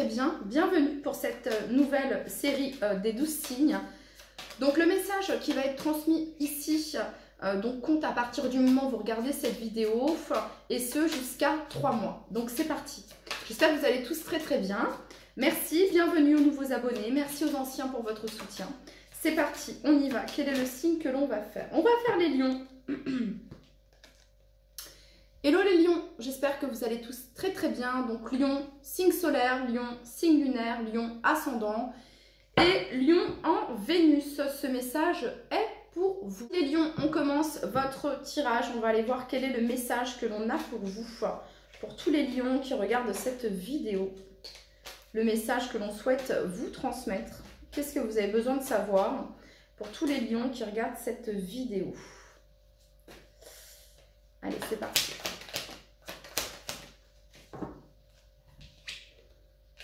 bien. Bienvenue pour cette nouvelle série des 12 signes. Donc le message qui va être transmis ici, donc compte à partir du moment où vous regardez cette vidéo, et ce jusqu'à 3 mois. Donc c'est parti. J'espère que vous allez tous très bien. Merci, bienvenue aux nouveaux abonnés. Merci aux anciens pour votre soutien. C'est parti, on y va. Quel est le signe que l'on va faire? On va faire les lions. Hello les lions, j'espère que vous allez tous très bien. Donc lion, signe solaire, lion, signe lunaire, lion, ascendant et lion en Vénus. Ce message est pour vous. Les lions, on commence votre tirage. On va aller voir quel est le message que l'on a pour vous. Pour tous les lions qui regardent cette vidéo. Le message que l'on souhaite vous transmettre. Qu'est-ce que vous avez besoin de savoir pour tous les lions qui regardent cette vidéo? Allez, c'est parti.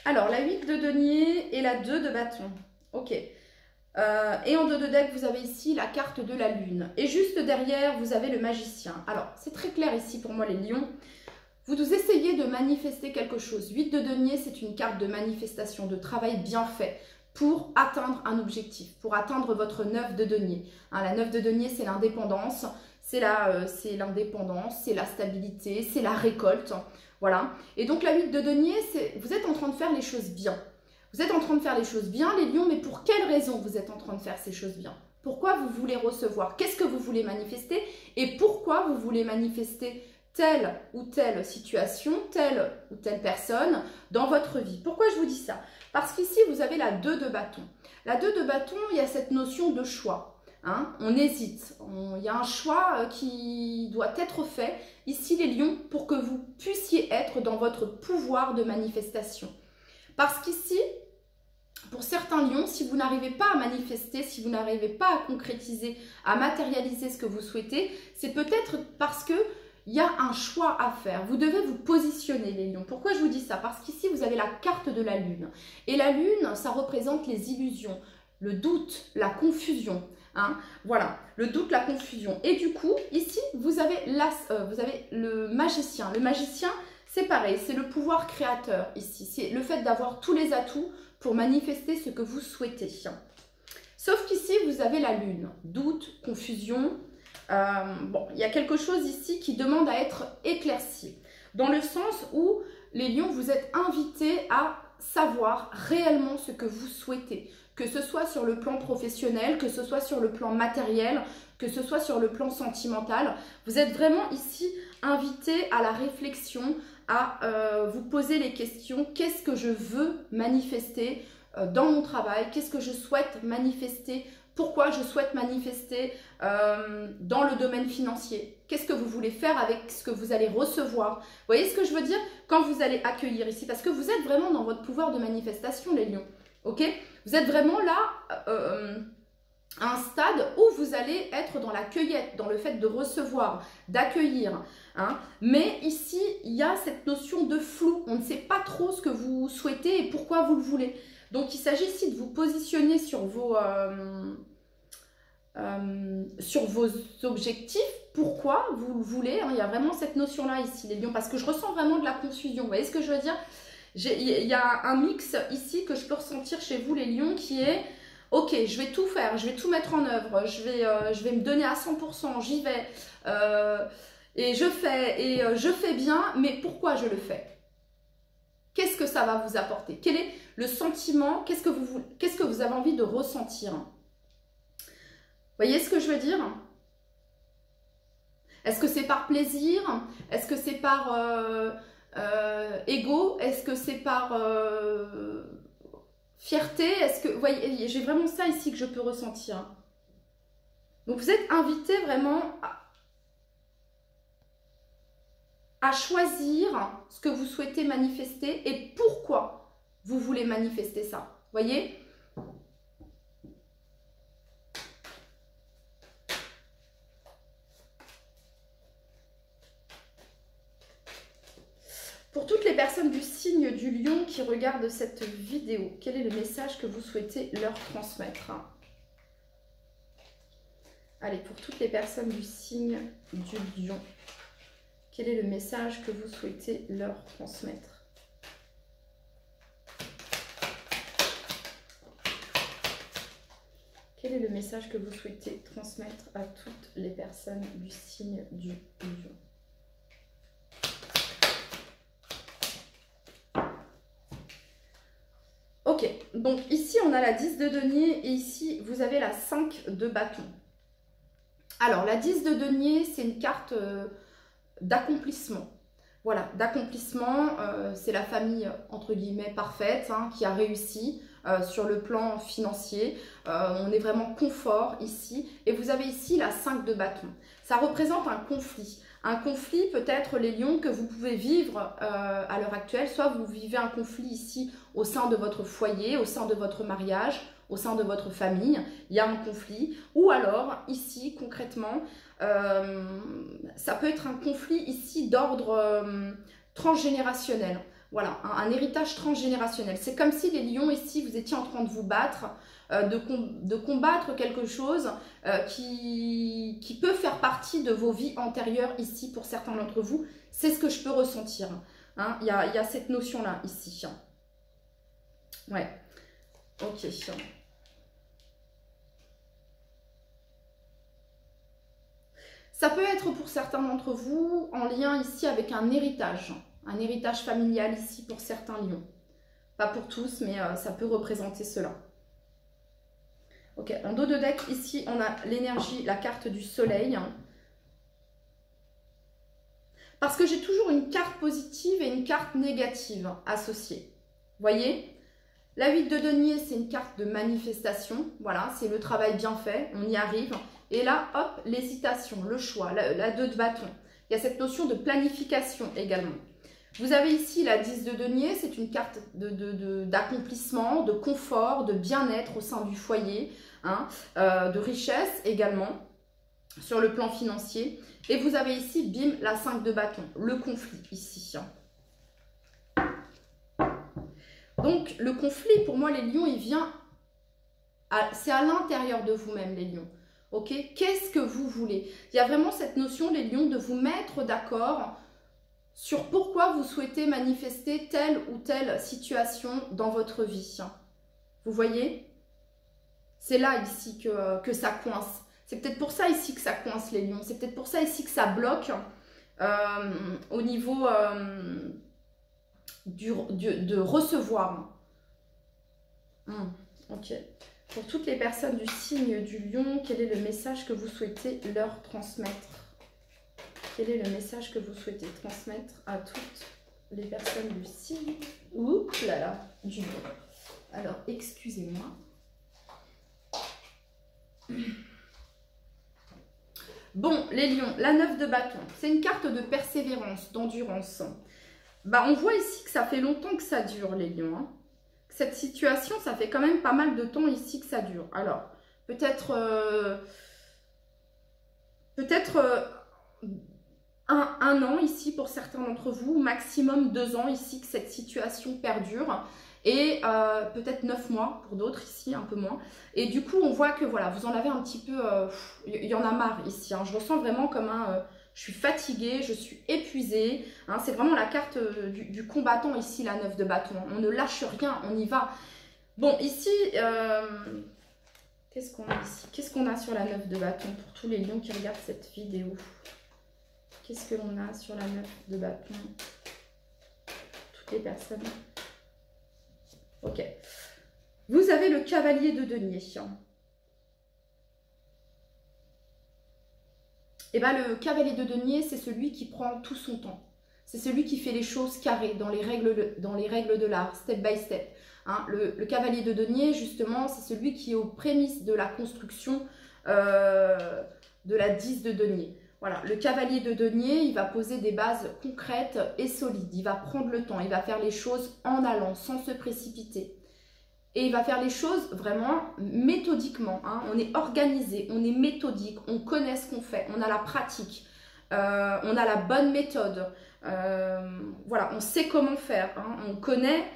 Alors, la 8 de denier et la 2 de bâton. Ok. Et en 2 de deck, vous avez ici la carte de la lune. Et juste derrière, vous avez le magicien. Alors, c'est très clair ici pour moi, les lions. Vous essayez de manifester quelque chose. 8 de denier, c'est une carte de manifestation, de travail bien fait pour atteindre un objectif, pour atteindre votre 9 de denier. Hein, la 9 de denier, c'est l'indépendance. C'est l'indépendance, c'est la stabilité, c'est la récolte. Voilà. Et donc, la 8 de denier, vous êtes en train de faire les choses bien. Vous êtes en train de faire les choses bien, les lions, mais pour quelle raison vous êtes en train de faire ces choses bien? Pourquoi vous voulez recevoir? Qu'est-ce que vous voulez manifester? Et pourquoi vous voulez manifester telle ou telle situation, telle ou telle personne dans votre vie? Pourquoi je vous dis ça? Parce qu'ici, vous avez la 2 de bâton. La 2 de bâton, il y a cette notion de choix. Hein, on hésite, il y a un choix qui doit être fait ici les lions pour que vous puissiez être dans votre pouvoir de manifestation. Parce qu'ici, pour certains lions, si vous n'arrivez pas à manifester, si vous n'arrivez pas à concrétiser, à matérialiser ce que vous souhaitez, c'est peut-être parce que il y a un choix à faire. Vous devez vous positionner les lions. Pourquoi je vous dis ça? Parce qu'ici, vous avez la carte de la lune. Et la lune, ça représente les illusions, le doute, la confusion. Hein, voilà, le doute, la confusion. Et du coup, ici, vous avez le magicien. Le magicien, c'est pareil, c'est le pouvoir créateur ici. C'est le fait d'avoir tous les atouts pour manifester ce que vous souhaitez. Sauf qu'ici, vous avez la lune. Doute, confusion. Bon, il y a quelque chose ici qui demande à être éclairci. Dans le sens où, les lions, vous êtes invités à savoir réellement ce que vous souhaitez. Que ce soit sur le plan professionnel, que ce soit sur le plan matériel, que ce soit sur le plan sentimental. Vous êtes vraiment ici invité à la réflexion, à vous poser les questions. Qu'est-ce que je veux manifester dans mon travail? Qu'est-ce que je souhaite manifester? Pourquoi je souhaite manifester dans le domaine financier? Qu'est-ce que vous voulez faire avec ce que vous allez recevoir? Vous voyez ce que je veux dire? Quand vous allez accueillir ici, parce que vous êtes vraiment dans votre pouvoir de manifestation, les lions. Ok? Vous êtes vraiment là à un stade où vous allez être dans la cueillette, dans le fait de recevoir, d'accueillir. Hein. Mais ici, il y a cette notion de flou. On ne sait pas trop ce que vous souhaitez et pourquoi vous le voulez. Donc, il s'agit ici de vous positionner sur vos objectifs. Pourquoi vous le voulez? Hein. Il y a vraiment cette notion-là ici, les lions, parce que je ressens vraiment de la confusion. Vous voyez ce que je veux dire? Il y a un mix ici que je peux ressentir chez vous, les lions, qui est ok, je vais tout faire, je vais tout mettre en œuvre, je vais me donner à 100%, j'y vais, et je fais bien, mais pourquoi je le fais? Qu'est-ce que ça va vous apporter? Quel est le sentiment? Qu'est-ce que vous avez envie de ressentir? Vous voyez ce que je veux dire? Est-ce que c'est par plaisir? Est-ce que c'est par ego? Est-ce que c'est par fierté? Est-ce que, vous voyez, j'ai vraiment ça ici que je peux ressentir. Donc vous êtes invité vraiment à choisir ce que vous souhaitez manifester et pourquoi vous voulez manifester ça. Vous voyez? Pour toutes les personnes du signe du lion qui regardent cette vidéo, quel est le message que vous souhaitez leur transmettre? Allez, pour toutes les personnes du signe du lion, quel est le message que vous souhaitez leur transmettre? Quel est le message que vous souhaitez transmettre à toutes les personnes du signe du lion? Ok, donc ici on a la 10 de denier et ici vous avez la 5 de bâton. Alors la 10 de denier, c'est une carte d'accomplissement. Voilà, d'accomplissement, c'est la famille entre guillemets parfaite hein, qui a réussi sur le plan financier. On est vraiment confort ici. Et vous avez ici la 5 de bâton. Ça représente un conflit. Un conflit peut-être les lions que vous pouvez vivre à l'heure actuelle. Soit vous vivez un conflit ici au sein de votre foyer, au sein de votre mariage, au sein de votre famille. Il y a un conflit. Ou alors ici concrètement, ça peut être un conflit ici d'ordre transgénérationnel. Voilà, un héritage transgénérationnel. C'est comme si les lions ici, vous étiez en train de vous battre, de combattre quelque chose qui peut faire partie de vos vies antérieures ici pour certains d'entre vous. C'est ce que je peux ressentir. Hein. Il y a cette notion-là ici. Ouais, ok. Ça peut être pour certains d'entre vous en lien ici avec un héritage familial ici pour certains lions. Pas pour tous, mais ça peut représenter cela. Ok, en dos de deck, ici, on a l'énergie, la carte du soleil. Parce que j'ai toujours une carte positive et une carte négative associée. Voyez ? La 8 de denier, c'est une carte de manifestation. Voilà, c'est le travail bien fait, on y arrive. Et là, hop, l'hésitation, le choix, la 2 de bâton. Il y a cette notion de planification également. Vous avez ici la 10 de denier, c'est une carte d'accomplissement, de confort, de bien-être au sein du foyer, hein, de richesse également sur le plan financier. Et vous avez ici, bim, la 5 de bâton, le conflit ici. Donc, le conflit, pour moi, les lions, il vient, c'est à l'intérieur de vous-même, les lions. Ok, qu'est-ce que vous voulez? Il y a vraiment cette notion, les lions, de vous mettre d'accord sur pourquoi vous souhaitez manifester telle ou telle situation dans votre vie. Vous voyez? C'est là ici que ça coince. C'est peut-être pour ça ici que ça coince les lions. C'est peut-être pour ça ici que ça bloque au niveau de recevoir. Ok. Pour toutes les personnes du signe du lion, quel est le message que vous souhaitez leur transmettre? Quel est le message que vous souhaitez transmettre à toutes les personnes du signe du lion? Alors, excusez-moi. Bon, les lions, la 9 de bâton, c'est une carte de persévérance, d'endurance. Bah, on voit ici que ça fait longtemps que ça dure, les lions. Hein. Cette situation, ça fait quand même pas mal de temps ici que ça dure. Alors, peut-être un an ici pour certains d'entre vous, maximum 2 ans ici que cette situation perdure. Et peut-être 9 mois pour d'autres ici, un peu moins. Et du coup, on voit que voilà, vous en avez un petit peu, il y en a marre ici. Hein. Je ressens vraiment comme je suis fatiguée, je suis épuisée. Hein. C'est vraiment la carte du combattant ici, la 9 de bâton. On ne lâche rien, on y va. Bon, ici, qu'est-ce qu'on a ici? Qu'est-ce qu'on a sur la 9 de bâton pour tous les lions qui regardent cette vidéo? Qu'est-ce que l'on a sur la 9 de bâton? Toutes les personnes. Ok. Vous avez le cavalier de denier. Et bien, le cavalier de denier, c'est celui qui prend tout son temps. C'est celui qui fait les choses carrées, dans les règles de l'art, step by step. Hein, le cavalier de denier, justement, c'est celui qui est aux prémices de la construction de la 10 de denier. Voilà, le cavalier de denier, il va poser des bases concrètes et solides. Il va prendre le temps, il va faire les choses en allant, sans se précipiter. Et il va faire les choses vraiment méthodiquement. Hein. On est organisé, on est méthodique, on connaît ce qu'on fait, on a la pratique, on a la bonne méthode. Voilà, on sait comment faire, hein. On connaît...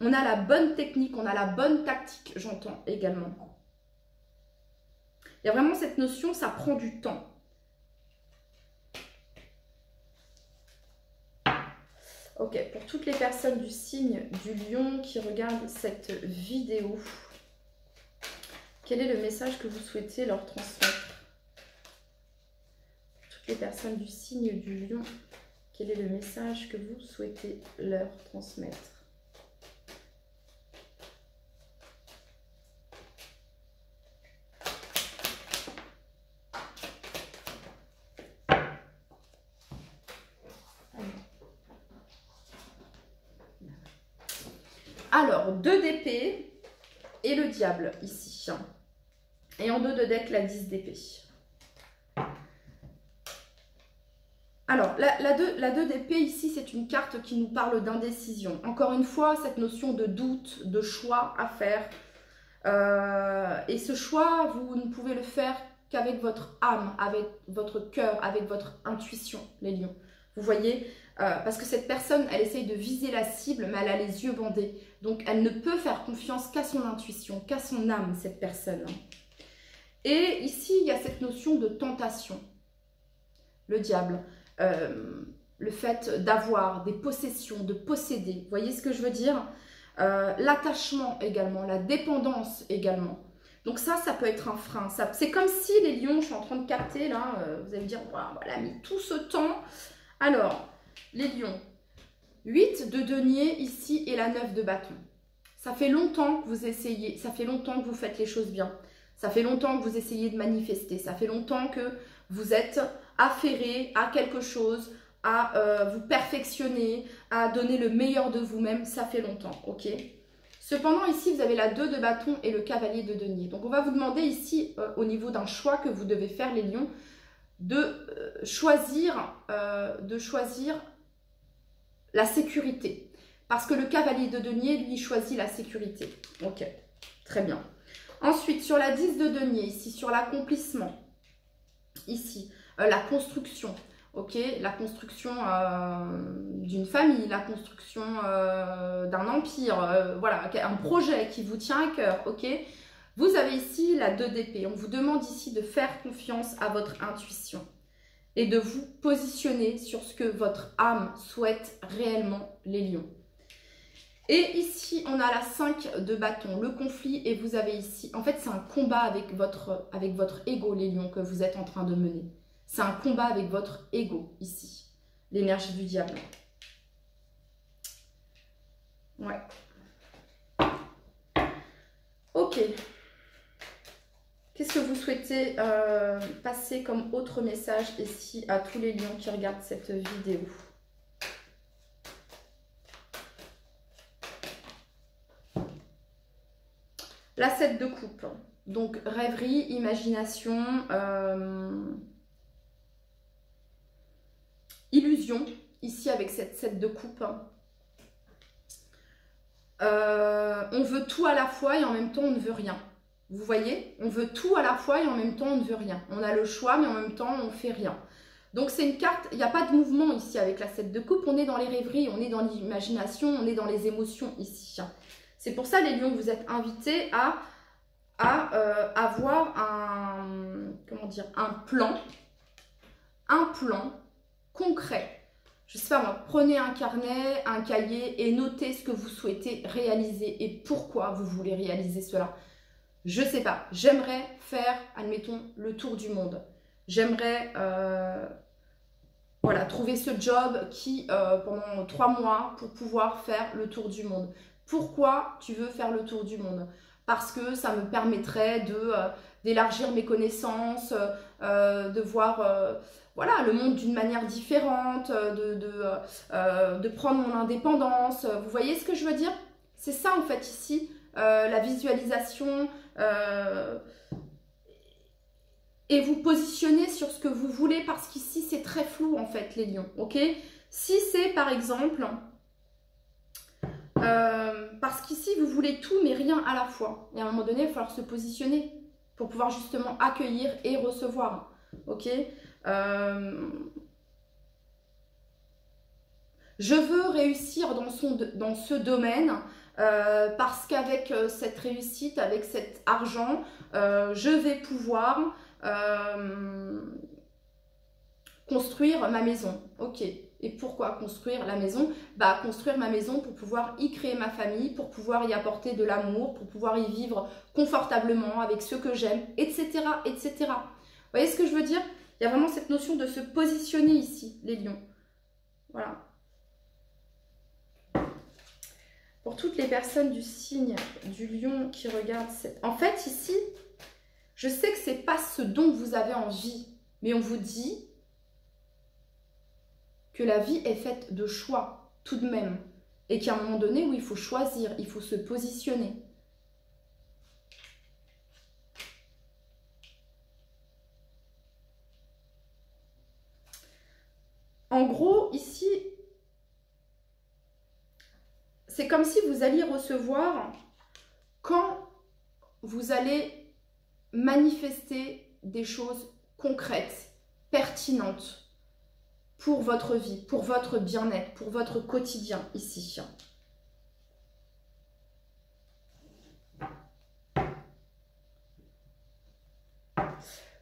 on a la bonne technique, on a la bonne tactique, j'entends également. Il y a vraiment cette notion, ça prend du temps. Ok, pour toutes les personnes du signe du lion qui regardent cette vidéo, quel est le message que vous souhaitez leur transmettre? Pour toutes les personnes du signe du lion, quel est le message que vous souhaitez leur transmettre? Alors, 2 d'épée et le diable ici. Et en dos de deck, la 10 d'épée. Alors, la 2 d'épée ici, c'est une carte qui nous parle d'indécision. Encore une fois, cette notion de doute, de choix à faire. Et ce choix, vous ne pouvez le faire qu'avec votre âme, avec votre cœur, avec votre intuition, les lions. Vous voyez, parce que cette personne, elle essaye de viser la cible, mais elle a les yeux bandés. Donc, elle ne peut faire confiance qu'à son intuition, qu'à son âme, cette personne. Et ici, il y a cette notion de tentation. Le diable. Le fait d'avoir des possessions, de posséder. Vous voyez ce que je veux dire? L'attachement également, la dépendance également. Donc ça peut être un frein. C'est comme si les lions, je suis en train de capter là, vous allez me dire, wow, elle a mis tout ce temps. Alors, les lions, 8 de denier ici et la 9 de bâton. Ça fait longtemps que vous essayez, ça fait longtemps que vous faites les choses bien. Ça fait longtemps que vous essayez de manifester. Ça fait longtemps que vous êtes affairé à quelque chose, à vous perfectionner, à donner le meilleur de vous-même. Ça fait longtemps, ok? Cependant, ici, vous avez la 2 de bâton et le cavalier de denier. Donc, on va vous demander ici, au niveau d'un choix que vous devez faire, les lions, de choisir la sécurité. Parce que le cavalier de denier, lui, choisit la sécurité. Ok, très bien. Ensuite, sur la 10 de denier, ici, sur l'accomplissement, ici, la construction, ok, la construction d'une famille, la construction d'un empire, voilà, un projet qui vous tient à cœur, ok. Vous avez ici la 2 d'épée. On vous demande ici de faire confiance à votre intuition et de vous positionner sur ce que votre âme souhaite réellement, les lions. Et ici, on a la 5 de bâton, le conflit, et vous avez ici, en fait, c'est un combat avec votre ego, les lions, que vous êtes en train de mener. C'est un combat avec votre ego, ici, l'énergie du diable. Ouais. Ok. Qu'est-ce que vous souhaitez passer comme autre message ici à tous les lions qui regardent cette vidéo ? La 7 de coupe, donc rêverie, imagination, illusion, ici avec cette 7 de coupe. On veut tout à la fois et en même temps on ne veut rien. Vous voyez, on veut tout à la fois et en même temps on ne veut rien. On a le choix mais en même temps on ne fait rien. Donc c'est une carte, il n'y a pas de mouvement ici avec la 7 de coupe, on est dans les rêveries, on est dans l'imagination, on est dans les émotions ici. C'est pour ça les lions, vous êtes invités à avoir un plan concret. Je sais pas moi, prenez un carnet, un cahier et notez ce que vous souhaitez réaliser et pourquoi vous voulez réaliser cela. Je sais pas, j'aimerais faire, admettons, le tour du monde. J'aimerais voilà, trouver ce job qui, pendant 3 mois, pour pouvoir faire le tour du monde. Pourquoi tu veux faire le tour du monde? Parce que ça me permettrait d'élargir mes connaissances, de voir voilà, le monde d'une manière différente, de prendre mon indépendance. Vous voyez ce que je veux dire? C'est ça en fait ici, la visualisation, et vous positionnez sur ce que vous voulez parce qu'ici c'est très flou en fait les lions, ok? Si c'est par exemple, parce qu'ici vous voulez tout mais rien à la fois, et à un moment donné il va falloir se positionner pour pouvoir justement accueillir et recevoir, ok? Je veux réussir dans ce domaine parce qu'avec cette réussite, avec cet argent, je vais pouvoir construire ma maison. Ok, Et pourquoi construire la maison? Bah, construire ma maison pour pouvoir y créer ma famille, pour pouvoir y apporter de l'amour, pour pouvoir y vivre confortablement avec ceux que j'aime, etc., etc. Vous voyez ce que je veux dire? Il y a vraiment cette notion de se positionner ici, les lions. Voilà. Pour toutes les personnes du signe du lion qui regardent cette... En fait, ici, je sais que ce n'est pas ce dont vous avez envie, mais on vous dit que la vie est faite de choix, tout de même. Et qu'à un moment donné, où il faut choisir, il faut se positionner. En gros, ici, c'est comme si vous alliez recevoir, quand vous allez manifester des choses concrètes, pertinentes pour votre vie, pour votre bien-être, pour votre quotidien ici.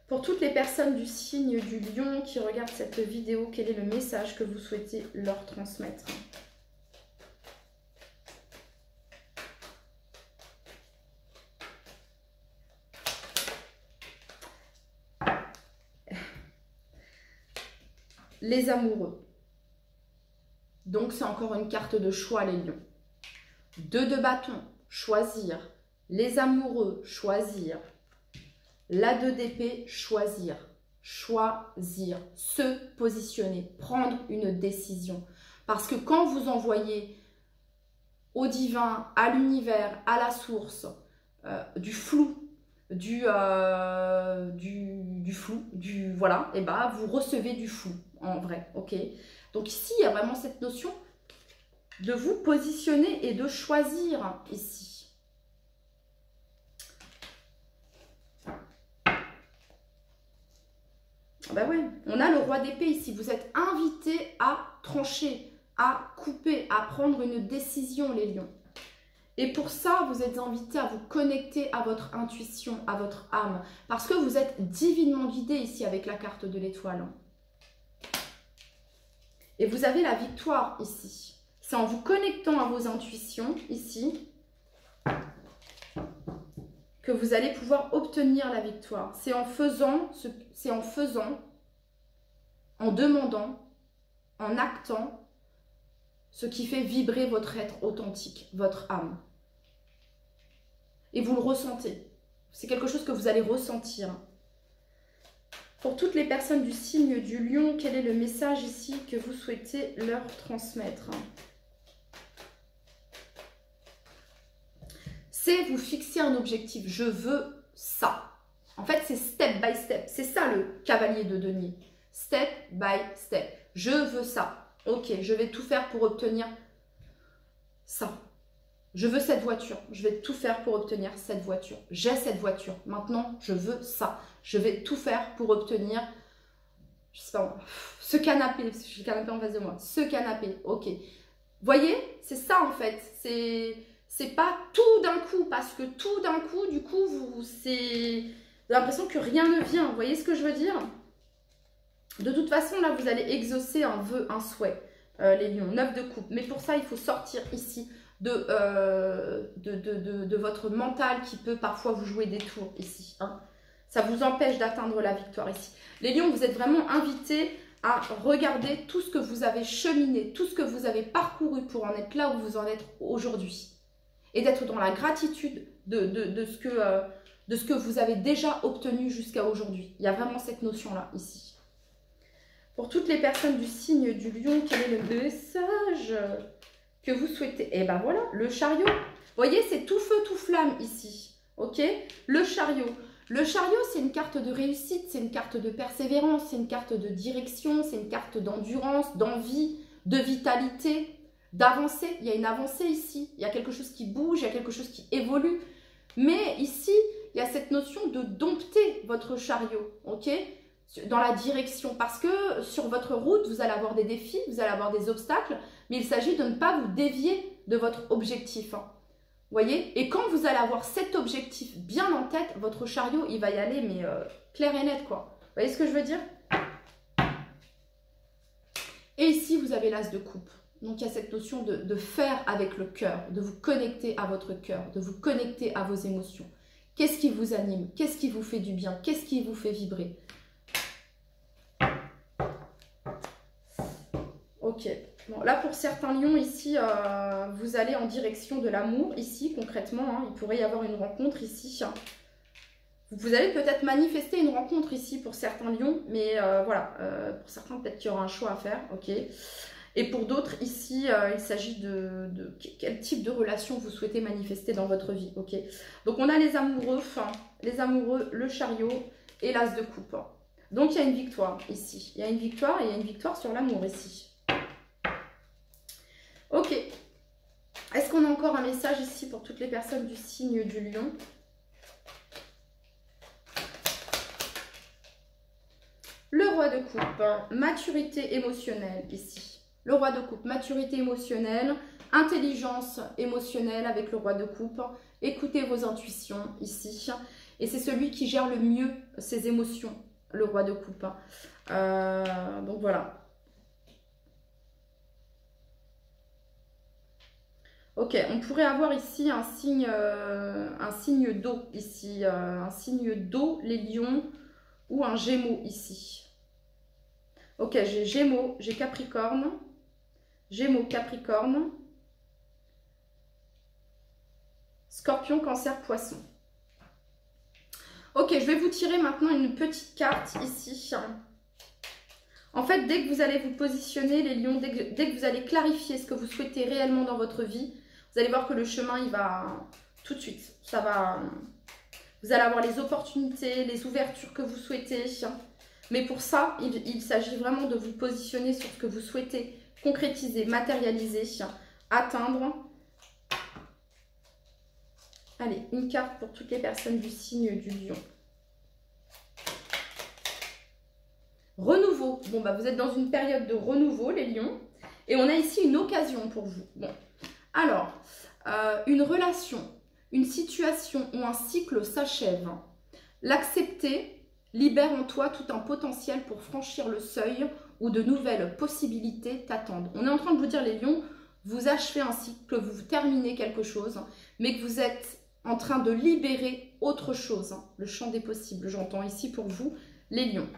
Pour toutes les personnes du signe du lion qui regardent cette vidéo, quel est le message que vous souhaitez leur transmettre ? Les amoureux. Donc, c'est encore une carte de choix, les lions. 2 de bâton, choisir. Les amoureux, choisir. La 2 d'épée, choisir. Choisir. Se positionner. Prendre une décision. Parce que quand vous envoyez au divin, à l'univers, à la source, du flou, du flou, voilà, et bah vous recevez du flou en vrai, ok. Donc ici il y a vraiment cette notion de vous positionner et de choisir ici. Bah ouais, on a le roi d'épée ici. Vous êtes invité à trancher, à couper, à prendre une décision, les lions. Et pour ça, vous êtes invité à vous connecter à votre intuition, à votre âme. Parce que vous êtes divinement guidé ici avec la carte de l'étoile. Et vous avez la victoire ici. C'est en vous connectant à vos intuitions ici que vous allez pouvoir obtenir la victoire. C'est en faisant, en demandant, en actant, ce qui fait vibrer votre être authentique, votre âme. Et vous le ressentez. C'est quelque chose que vous allez ressentir. Pour toutes les personnes du signe du lion, quel est le message ici que vous souhaitez leur transmettre? C'est vous fixer un objectif. Je veux ça. En fait, c'est step by step. C'est ça le cavalier de denier. Step by step. Je veux ça. Ok, je vais tout faire pour obtenir ça. Je veux cette voiture. Je vais tout faire pour obtenir cette voiture. J'ai cette voiture. Maintenant, je veux ça. Je vais tout faire pour obtenir, je sais pas, ce canapé. Parce que j'ai le canapé en face de moi. Ce canapé. Ok. Voyez, c'est ça en fait. C'est pas tout d'un coup. Parce que tout d'un coup, du coup, vous avez l'impression que rien ne vient. Vous voyez ce que je veux dire? De toute façon, là, vous allez exaucer un vœu, un souhait. Les lions, 9 de coupe. Mais pour ça, il faut sortir ici de votre mental qui peut parfois vous jouer des tours ici. Hein. Ça vous empêche d'atteindre la victoire ici. Les lions, vous êtes vraiment invités à regarder tout ce que vous avez cheminé, tout ce que vous avez parcouru pour en être là où vous en êtes aujourd'hui. Et d'être dans la gratitude de ce que vous avez déjà obtenu jusqu'à aujourd'hui. Il y a vraiment cette notion-là ici. Pour toutes les personnes du signe du lion, quel est le message que vous souhaitez? Et ben voilà, le chariot. Vous voyez, c'est tout feu, tout flamme ici. Ok? Le chariot. Le chariot, c'est une carte de réussite, c'est une carte de persévérance, c'est une carte de direction, c'est une carte d'endurance, d'envie, de vitalité, d'avancée. Il y a une avancée ici. Il y a quelque chose qui bouge, il y a quelque chose qui évolue. Mais ici, il y a cette notion de dompter votre chariot. Ok? Dans la direction, parce que sur votre route, vous allez avoir des défis, vous allez avoir des obstacles, mais il s'agit de ne pas vous dévier de votre objectif. Hein. Vous voyez? Et quand vous allez avoir cet objectif bien en tête, votre chariot, il va y aller, mais clair et net, quoi. Vous voyez ce que je veux dire? Et ici, vous avez l'as de coupe. Donc, il y a cette notion de faire avec le cœur, de vous connecter à votre cœur, de vous connecter à vos émotions. Qu'est-ce qui vous anime? Qu'est-ce qui vous fait du bien? Qu'est-ce qui vous fait vibrer? Ok. Bon, là, pour certains lions, ici, vous allez en direction de l'amour. Ici, concrètement, hein, il pourrait y avoir une rencontre ici. Vous allez peut-être manifester une rencontre ici pour certains lions. Mais voilà, pour certains, peut-être qu'il y aura un choix à faire. Ok. Et pour d'autres, ici, il s'agit de quel type de relation vous souhaitez manifester dans votre vie. Ok. Donc, on a les amoureux, le chariot et l'as de coupe. Donc, il y a une victoire ici. Il y a une victoire et il y a une victoire sur l'amour ici. Ok. Est-ce qu'on a encore un message ici pour toutes les personnes du signe du lion? Le roi de coupe, maturité émotionnelle ici. Le roi de coupe, maturité émotionnelle, intelligence émotionnelle avec le roi de coupe. Écoutez vos intuitions ici. Et c'est celui qui gère le mieux ses émotions, le roi de coupe. Donc voilà. Ok, on pourrait avoir ici un signe d'eau, ici, un signe d'eau, les lions, ou un gémeaux ici. Ok, j'ai gémeaux, j'ai capricorne, gémeaux, capricorne, scorpion, cancer, poisson. Ok, je vais vous tirer maintenant une petite carte ici. En fait, dès que vous allez vous positionner, les lions, dès que vous allez clarifier ce que vous souhaitez réellement dans votre vie, vous allez voir que le chemin, il va tout de suite. Ça va. Vous allez avoir les opportunités, les ouvertures que vous souhaitez. Mais pour ça, il s'agit vraiment de vous positionner sur ce que vous souhaitez concrétiser, matérialiser, atteindre. Allez, une carte pour toutes les personnes du signe du lion. Renouveau. Bon, bah, vous êtes dans une période de renouveau, les lions. Et on a ici une occasion pour vous. Bon. Alors, une relation, une situation ou un cycle s'achève. L'accepter libère en toi tout un potentiel pour franchir le seuil où de nouvelles possibilités t'attendent. On est en train de vous dire, les lions, vous achevez un cycle, vous terminez quelque chose, mais que vous êtes en train de libérer autre chose. Le champ des possibles, j'entends ici pour vous, les lions.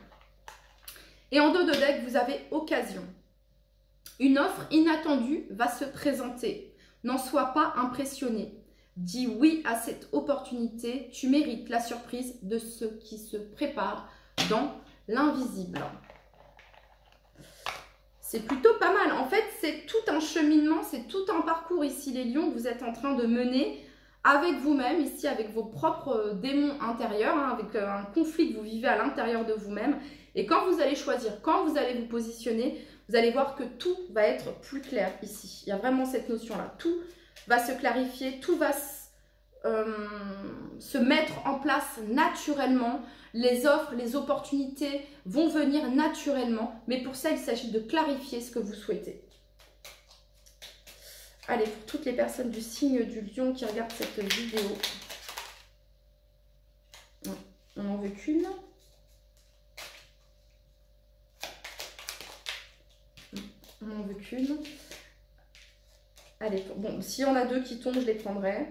Et en dos de deck, vous avez occasion. Une offre inattendue va se présenter. N'en sois pas impressionné. Dis oui à cette opportunité. Tu mérites la surprise de ce qui se prépare dans l'invisible. C'est plutôt pas mal. En fait, c'est tout un cheminement, c'est tout un parcours ici, les lions, que vous êtes en train de mener avec vous-même, ici, avec vos propres démons intérieurs, hein, avec un conflit que vous vivez à l'intérieur de vous-même. Et quand vous allez choisir, quand vous allez vous positionner, vous allez voir que tout va être plus clair ici. Il y a vraiment cette notion-là. Tout va se clarifier, tout va se mettre en place naturellement. Les offres, les opportunités vont venir naturellement. Mais pour ça, il s'agit de clarifier ce que vous souhaitez. Allez, pour toutes les personnes du signe du lion qui regardent cette vidéo. On n'en veut qu'une. On n'en veut qu'une. Allez, bon, s'il y en a deux qui tombent, je les prendrai.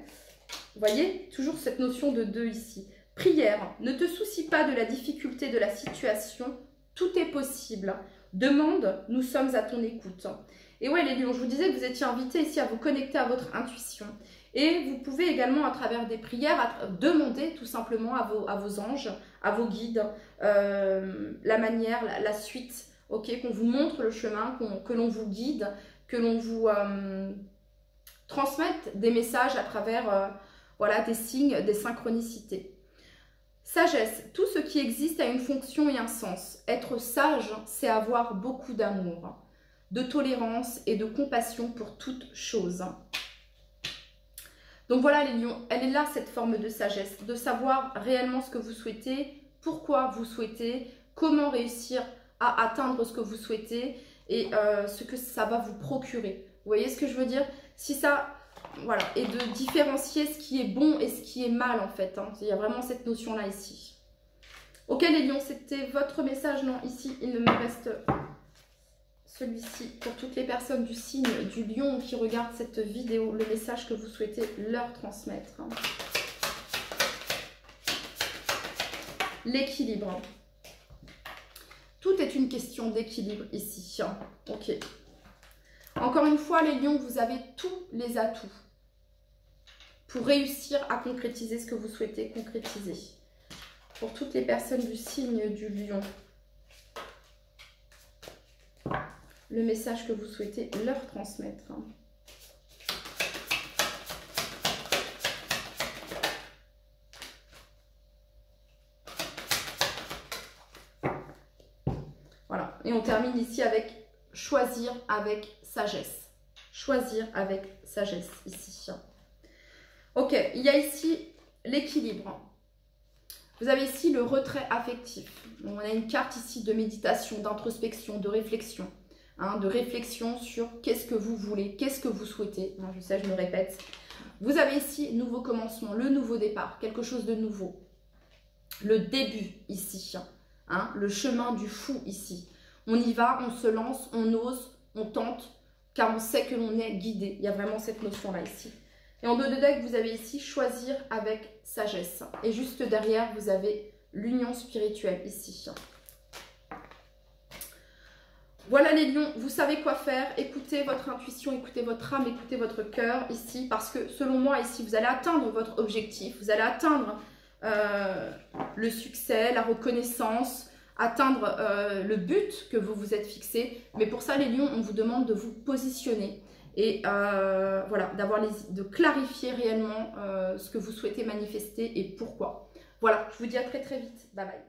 Vous voyez, toujours cette notion de deux ici. Prière, ne te soucie pas de la difficulté de la situation. Tout est possible. Demande, nous sommes à ton écoute. Et ouais, les lions, je vous disais que vous étiez invités ici à vous connecter à votre intuition. Et vous pouvez également, à travers des prières, demander tout simplement à vos anges, à vos guides, la manière, la suite, ok, qu'on vous montre le chemin, que l'on vous guide, que l'on vous transmette des messages à travers voilà, des signes, des synchronicités. Sagesse, tout ce qui existe a une fonction et un sens. Être sage, c'est avoir beaucoup d'amour, de tolérance et de compassion pour toute chose. Donc voilà les lions, elle est là cette forme de sagesse, de savoir réellement ce que vous souhaitez, pourquoi vous souhaitez, comment réussir à atteindre ce que vous souhaitez et ce que ça va vous procurer. Vous voyez ce que je veux dire? Si ça, voilà, et de différencier ce qui est bon et ce qui est mal en fait. Hein. Il y a vraiment cette notion-là ici. Ok les lions, c'était votre message. Non, ici, il ne me reste celui-ci, pour toutes les personnes du signe du lion qui regardent cette vidéo, le message que vous souhaitez leur transmettre. L'équilibre. Tout est une question d'équilibre ici. Ok. Encore une fois, les lions, vous avez tous les atouts pour réussir à concrétiser ce que vous souhaitez concrétiser. Pour toutes les personnes du signe du lion, le message que vous souhaitez leur transmettre. Voilà, et on termine ici avec choisir avec sagesse. Choisir avec sagesse ici. Ok, il y a ici l'équilibre. Vous avez ici le retrait affectif. On a une carte ici de méditation, d'introspection, de réflexion. De réflexion sur qu'est-ce que vous voulez, qu'est-ce que vous souhaitez. Je sais, je me répète. Vous avez ici nouveau commencement, le nouveau départ, quelque chose de nouveau. Le début ici. Le chemin du fou ici. On y va, on se lance, on ose, on tente, car on sait que l'on est guidé. Il y a vraiment cette notion-là ici. Et en dos de deck, vous avez ici choisir avec sagesse. Et juste derrière, vous avez l'union spirituelle ici. Voilà les lions, vous savez quoi faire. Écoutez votre intuition, écoutez votre âme, écoutez votre cœur ici. Parce que selon moi, ici, vous allez atteindre votre objectif. Vous allez atteindre le succès, la reconnaissance, atteindre le but que vous vous êtes fixé. Mais pour ça, les lions, on vous demande de vous positionner. Et voilà, de clarifier réellement ce que vous souhaitez manifester et pourquoi. Voilà, je vous dis à très très vite. Bye bye.